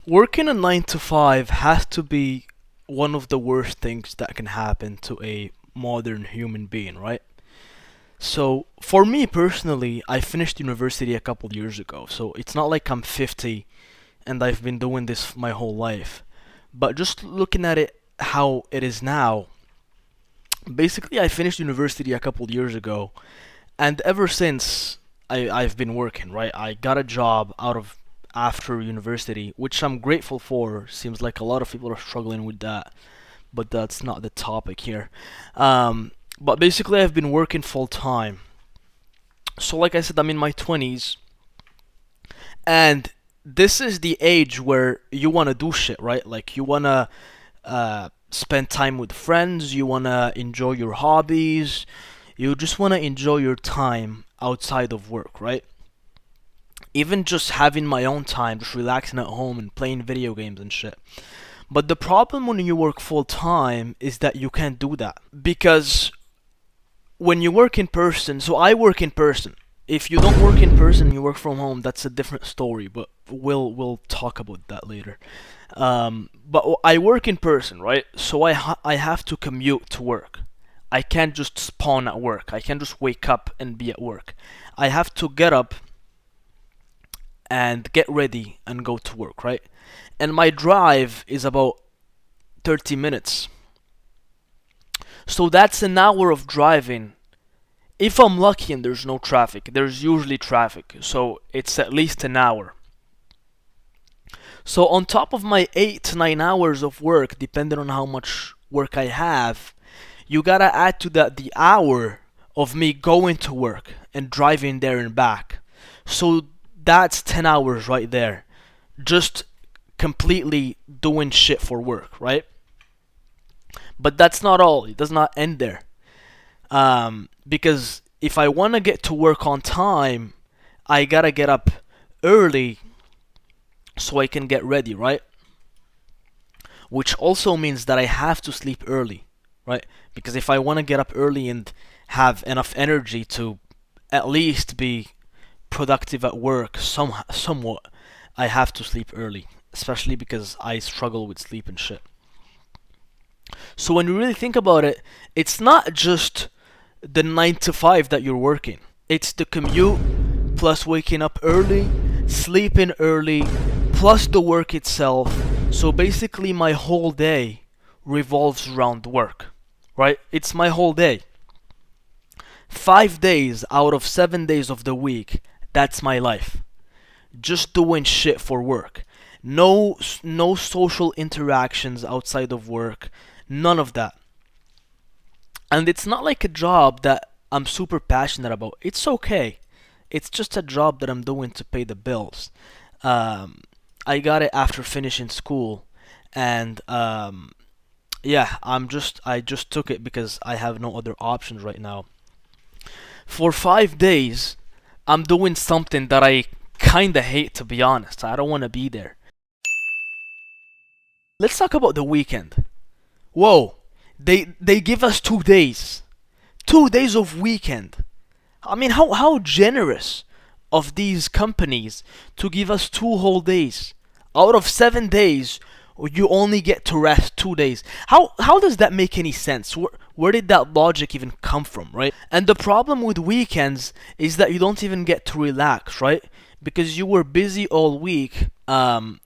Working a 9 to 5 has to be one of the worst things that can happen to a modern human being, right? So, for me personally, I finished university a couple years ago, so it's not like I'm 50 and I've been doing this my whole life. But just looking at it how it is now, basically, I finished university a couple years ago, and ever since I've been working, right? I got a job out of after university, which I'm grateful for. Seems like a lot of people are struggling with that, but that's not the topic here. But basically, I've been working full time. So, like I said, I'm in my 20s, and this is the age where you want to do shit, right? Like, you want to spend time with friends, you want to enjoy your hobbies, you just want to enjoy your time outside of work, right? Even just having my own time, just relaxing at home and playing video games and shit. But the problem when you work full time is that you can't do that. Because when you work in person, so I work in person. If you don't work in person, you work from home, that's a different story, but we'll talk about that later. But I work in person, right? So I have to commute to work. I can't just spawn at work. I can't just wake up and be at work. I have to get up and get ready and go to work, right? And my drive is about 30 minutes. So that's an hour of driving. If I'm lucky and there's no traffic, there's usually traffic, so it's at least an hour. So on top of my 8 to 9 hours of work, depending on how much work I have, you gotta add to that the hour of me going to work and driving there and back. So that's 10 hours right there. Just completely doing shit for work, right? But that's not all. It does not end there. Because if I want to get to work on time, I gotta get up early so I can get ready, right? Which also means that I have to sleep early, right? Because if I want to get up early and have enough energy to at least be productive at work somewhat, I have to sleep early, especially because I struggle with sleep and shit. So when you really think about it, it's not just the 9 to 5 that you're working. It's the commute plus waking up early, sleeping early, plus the work itself. So basically my whole day revolves around work, right? It's my whole day. 5 days out of 7 days of the week, that's my life. Just doing shit for work. No social interactions outside of work. None of that. And it's not like a job that I'm super passionate about. It's okay. It's just a job that I'm doing to pay the bills. I got it after finishing school, and yeah, I just took it because I have no other options right now. For 5 days, I'm doing something that I kinda hate, to be honest. I don't want to be there. Let's talk about the weekend. Whoa, they give us 2 days, 2 days of weekend. I mean, how generous of these companies to give us 2 whole days out of 7 days. You only get to rest 2 days. How does that make any sense? Where did that logic even come from, right? And the problem with weekends is that you don't even get to relax, right? Because you were busy all week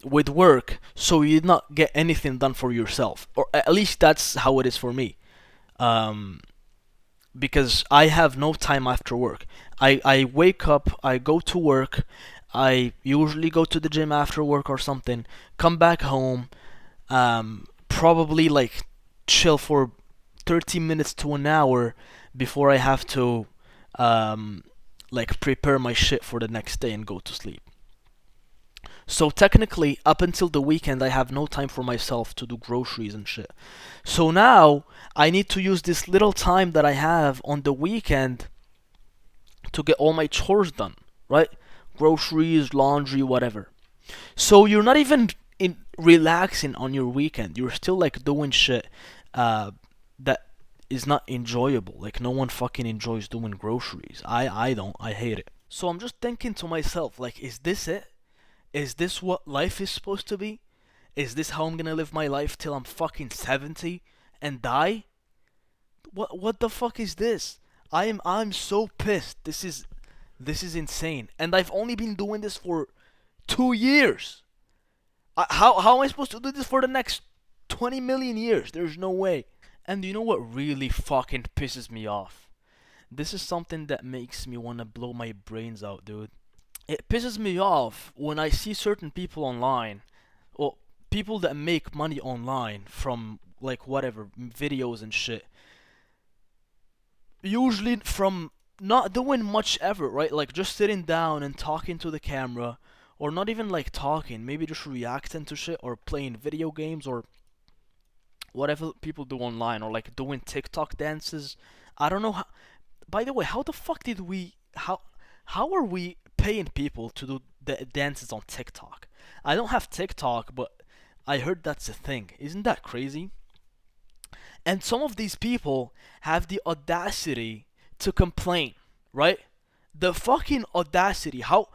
with work, so you did not get anything done for yourself. Or at least that's how it is for me. Um, because I have no time after work. I wake up, I go to work, I usually go to the gym after work or something, come back home, probably like chill for 30 minutes to an hour before I have to like prepare my shit for the next day and go to sleep. So technically, up until the weekend, I have no time for myself to do groceries and shit. So now I need to use this little time that I have on the weekend to get all my chores done, right? Groceries, laundry, whatever. So you're not even in relaxing on your weekend. You're still like doing shit that is not enjoyable. Like no one fucking enjoys doing groceries. I don't. I hate it. So I'm just thinking to myself, like, is this it? Is this what life is supposed to be? Is this how I'm gonna live my life till I'm fucking 70 and die? What the fuck is this? I'm so pissed. This is insane. And I've only been doing this for 2 years. How am I supposed to do this for the next 20 million years? There's no way. And you know what really fucking pisses me off? This is something that makes me want to blow my brains out, dude. It pisses me off when I see certain people online, or people that make money online from like whatever videos and shit. Usually from not doing much ever, right? Like just sitting down and talking to the camera, or not even like talking, maybe just reacting to shit or playing video games or whatever people do online, or like doing TikTok dances. I don't know how. By the way, how the fuck did we how are we paying people to do the dances on TikTok? I don't have TikTok, but I heard that's a thing. Isn't that crazy? And some of these people have the audacity to complain, right? The fucking audacity. How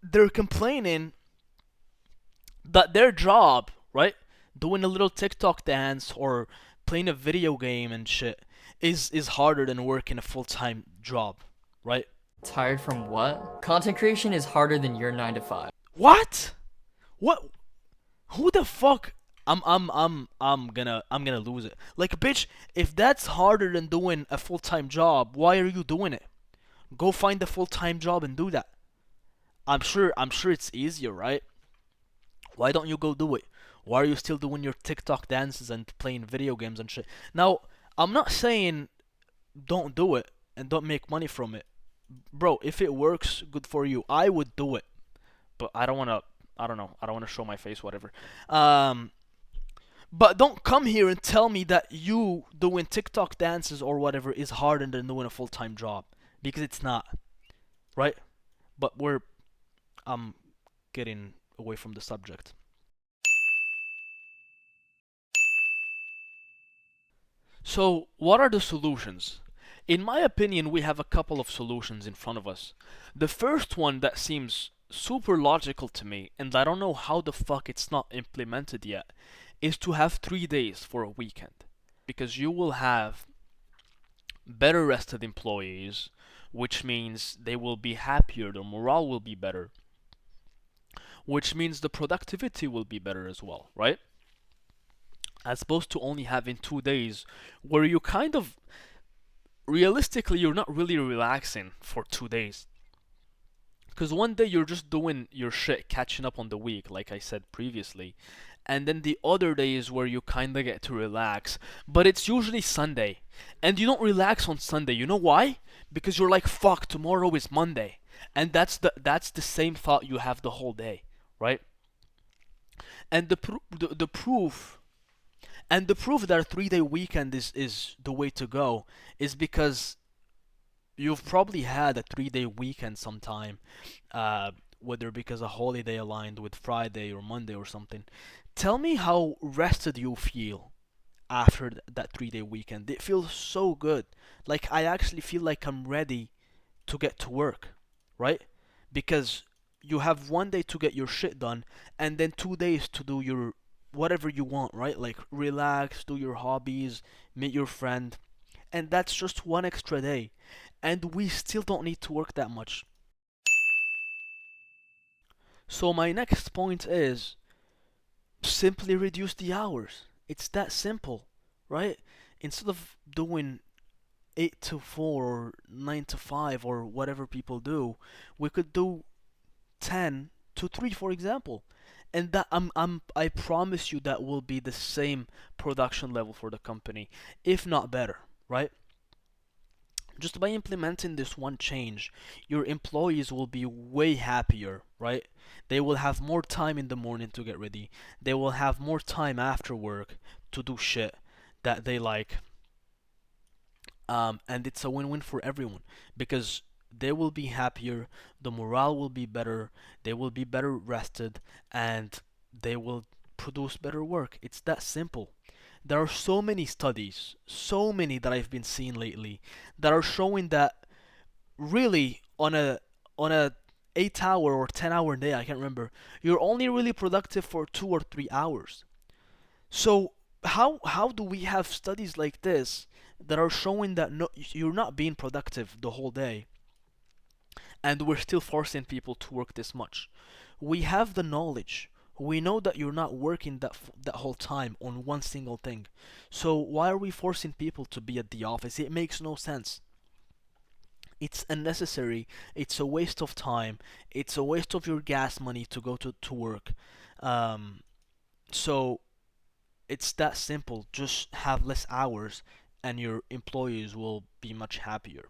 they're complaining that their job, right? Doing a little TikTok dance or playing a video game and shit is harder than working a full-time job, right? Tired from what? Content creation is harder than your 9 to 5. What? What? Who the fuck? I'm gonna lose it. Like, bitch, if that's harder than doing a full-time job, why are you doing it? Go find a full-time job and do that. I'm sure it's easier, right? Why don't you go do it? Why are you still doing your TikTok dances and playing video games and shit? Now, I'm not saying don't do it and don't make money from it. Bro, if it works, good for you. I would do it. But I don't want to, I don't know. I don't want to show my face, whatever. Um, but don't come here and tell me that you doing TikTok dances or whatever is harder than doing a full-time job. Because it's not, right? But I'm getting away from the subject. So, what are the solutions? In my opinion, we have a couple of solutions in front of us. The first one that seems super logical to me, and I don't know how the fuck it's not implemented yet, is to have 3 days for a weekend. Because you will have better rested employees, which means they will be happier, their morale will be better, which means the productivity will be better as well, right? As opposed to only having 2 days where you kind of realistically you're not really relaxing for 2 days. Because one day you're just doing your shit, catching up on the week, like I said previously. And then the other day is where you kinda get to relax. But it's usually Sunday. And you don't relax on Sunday. You know why? Because you're like, fuck, tomorrow is Monday. And that's the same thought you have the whole day, right? And the proof that a 3 day weekend is the way to go is because you've probably had a 3 day weekend sometime, whether because a holiday aligned with Friday or Monday or something. Tell me how rested you feel after that 3 day weekend. It feels so good. Like, I actually feel like I'm ready to get to work, right? Because you have one day to get your shit done and then 2 days to do your whatever you want, right? Like, relax, do your hobbies, meet your friend, and that's just one extra day. And we still don't need to work that much. So my next point is simply reduce the hours. It's that simple, right? Instead of doing 8 to 4 or 9 to 5 or whatever people do, we could do 10 to 3, for example. And that I promise you that will be the same production level for the company, if not better, right? Just by implementing this one change, your employees will be way happier, right? They will have more time in the morning to get ready. They will have more time after work to do shit that they like. And it's a win-win for everyone because they will be happier, the morale will be better, they will be better rested, and they will produce better work. It's that simple. There are so many studies, so many that I've been seeing lately that are showing that really on a 8 hour or 10 hour day, I can't remember, you're only really productive for 2 or 3 hours. So how do we have studies like this that are showing that no, you're not being productive the whole day, and we're still forcing people to work this much? We have the knowledge. We know that you're not working that whole time on one single thing. So why are we forcing people to be at the office? It makes no sense. It's unnecessary. It's a waste of time. It's a waste of your gas money to go to work. Um, so it's that simple. Just have less hours, and your employees will be much happier.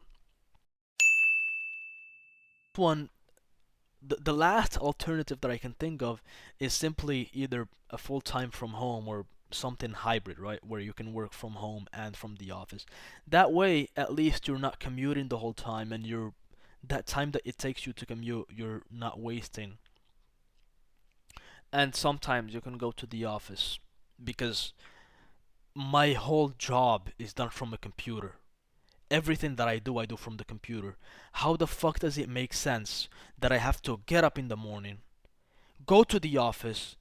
One, the last alternative that I can think of is simply either a full time from home or something hybrid, right? Where you can work from home and from the office. That way, at least you're not commuting the whole time, and you're that time that it takes you to commute, you're not wasting. And sometimes you can go to the office because my whole job is done from a computer. Everything that I do from the computer. How the fuck does it make sense that I have to get up in the morning, go to the office,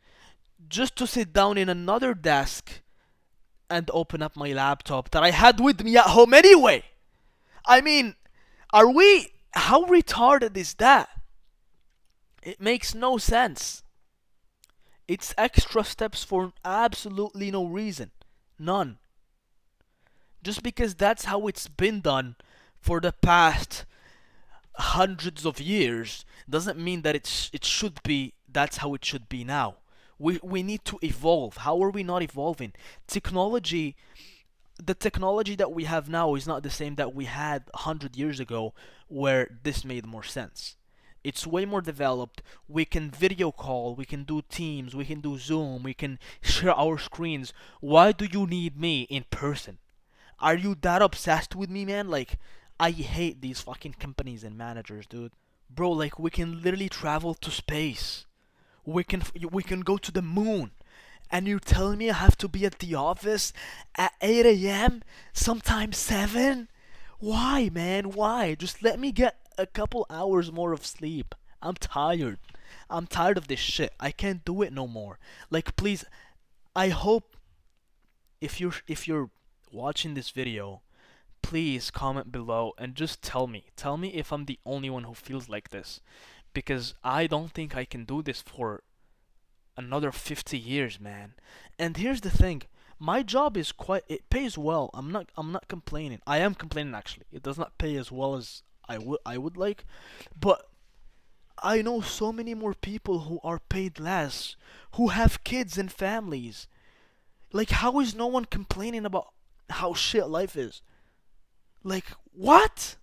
just to sit down in another desk and open up my laptop that I had with me at home anyway? I mean, are we. How retarded is that? It makes no sense. It's extra steps for absolutely no reason. None. Just because that's how it's been done for the past hundreds of years doesn't mean that it should be that's how it should be now. We need to evolve. How are we not evolving? Technology the technology that we have now is not the same that we had 100 years ago, where this made more sense. It's way more developed. We can video call, we can do Teams, we can do Zoom, we can share our screens. Why do you need me in person? Are you that obsessed with me, man? Like, I hate these fucking companies and managers, dude. Bro, like, we can literally travel to space. We can go to the moon. And you're telling me I have to be at the office at 8 a.m., sometimes 7? Why, man? Why? Just let me get a couple hours more of sleep. I'm tired. I'm tired of this shit. I can't do it no more. Like, please, I hope if you're watching this video, please comment below and just tell me. Tell me if I'm the only one who feels like this, because I don't think I can do this for another 50 years, man. And here's the thing. My job is quite it pays well. I'm not complaining. I am complaining actually. It does not pay as well as I would like, but I know so many more people who are paid less, who have kids and families. Like, how is no one complaining about how shit life is? Like, what?